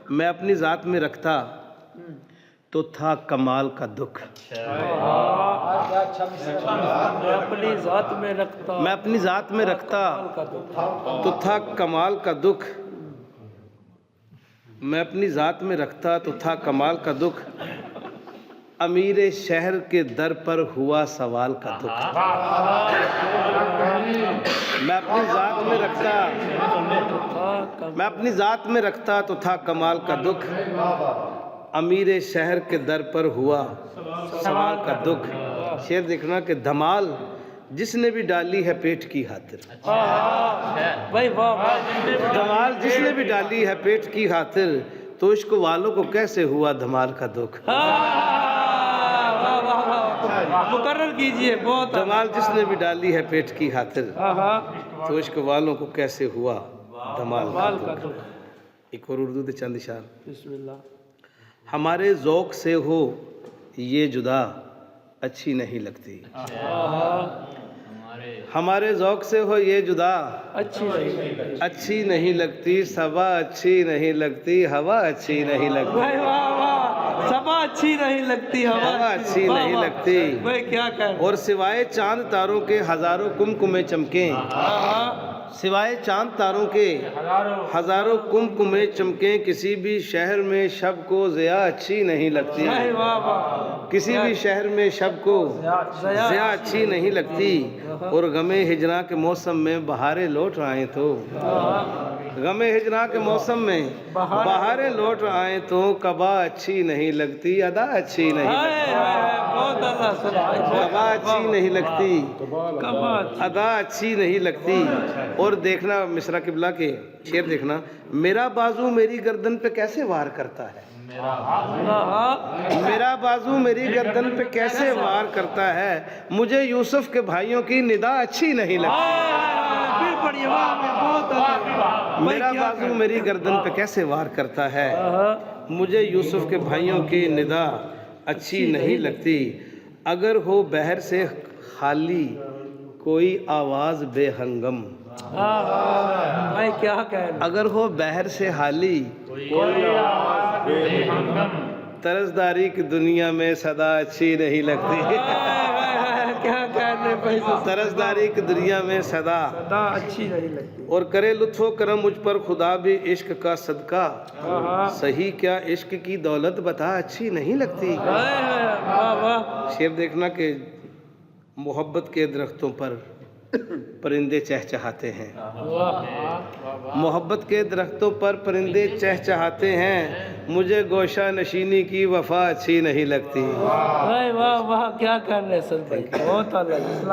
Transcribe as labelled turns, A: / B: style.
A: میں اپنی ذات میں رکھتا تو تھا کمال کا دکھ.
B: میں اپنی ذات میں رکھتا
A: میں اپنی ذات میں رکھتا تو تھا کمال کا دکھ. میں اپنی ذات میں رکھتا تو تھا کمال کا دکھ. امیر شہر کے در پر ہوا سوال کا دکھ. میں اپنی ذات میں رکھتا میں اپنی ذات میں رکھتا تو تھا کمال کا دکھ. امیر شہر کے در پر ہوا سوال کا دکھ. شعر دیکھنا کہ دھمال جس نے بھی ڈالی ہے پیٹ کی خاطر. دھمال جس نے بھی ڈالی ہے پیٹ کی خاطر تو عشق والوں کو کیسے ہوا دھمال کا دکھ.
B: مقرر کیجئے. بہت
A: دھمال جس نے بھی ڈالی ہے پیٹ کی خاطر تو عشق والوں کو کیسے ہوا دھمال کا دکھ. ایک اور اردو دے چند اشعار.
B: بسم اللہ.
A: ہمارے ذوق سے ہو یہ جدا اچھی نہیں لگتی. ہمارے ذوق سے ہو یہ جدا اچھی نہیں لگتی. صبا اچھی نہیں لگتی ہوا اچھی نہیں لگتی.
B: صبا اچھی نہیں لگتی
A: ہوا اچھی نہیں لگتی.
B: کیا کہہ.
A: اور سوائے چاند تاروں کے ہزاروں کمکمیں چمکیں. سوائے چاند تاروں کے ہزاروں کمکمیں چمکیں کسی بھی شہر میں شب کو ضیاء اچھی نہیں لگتی. کسی بھی شہر میں شب کو ضیاء اچھی نہیں لگتی. اور غم ہجراں کے موسم میں بہاریں لوٹ آئیں تو غم ہجراں کے موسم میں بہاریں لوٹ آئیں تو کبا اچھی نہیں لگتی. ادا اچھی نہیں لگتی. کبا اچھی نہیں لگتی. ادا اچھی نہیں لگتی. اور دیکھنا مصرع قبلہ کے شعر دیکھنا. میرا بازو میری گردن پہ کیسے وار کرتا ہے. میرا بازو میری گردن پہ کیسے وار کرتا ہے. مجھے یوسف کے بھائیوں کی ندا اچھی نہیں لگتی. میرا بازو میری گردن پہ کیسے وار کرتا ہے. مجھے یوسف کے بھائیوں کی ندا اچھی نہیں لگتی. اگر ہو بحر سے خالی کوئی آواز بے ہنگم.
B: کیا کہہ.
A: اگر ہو بحر سے خالی طرزداری کی دنیا میں صدا اچھی نہیں لگتی.
B: کیا کہنے.
A: طرزداری کی دنیا میں صدا
B: اچھی نہیں لگتی.
A: اور کرے لطف و کرم مجھ پر خدا بھی عشق کا صدقہ. صحیح کیا عشق کی دولت بتا اچھی نہیں لگتی. شعر دیکھنا کہ محبت کے درختوں پر پرندے چہچہاتے ہیں. محبت کے درختوں پر پرندے چہچہاتے ہیں. مجھے گوشہ نشینی کی وفا اچھی نہیں لگتی.
B: واہ واہ واہ کیا کرنے. بہت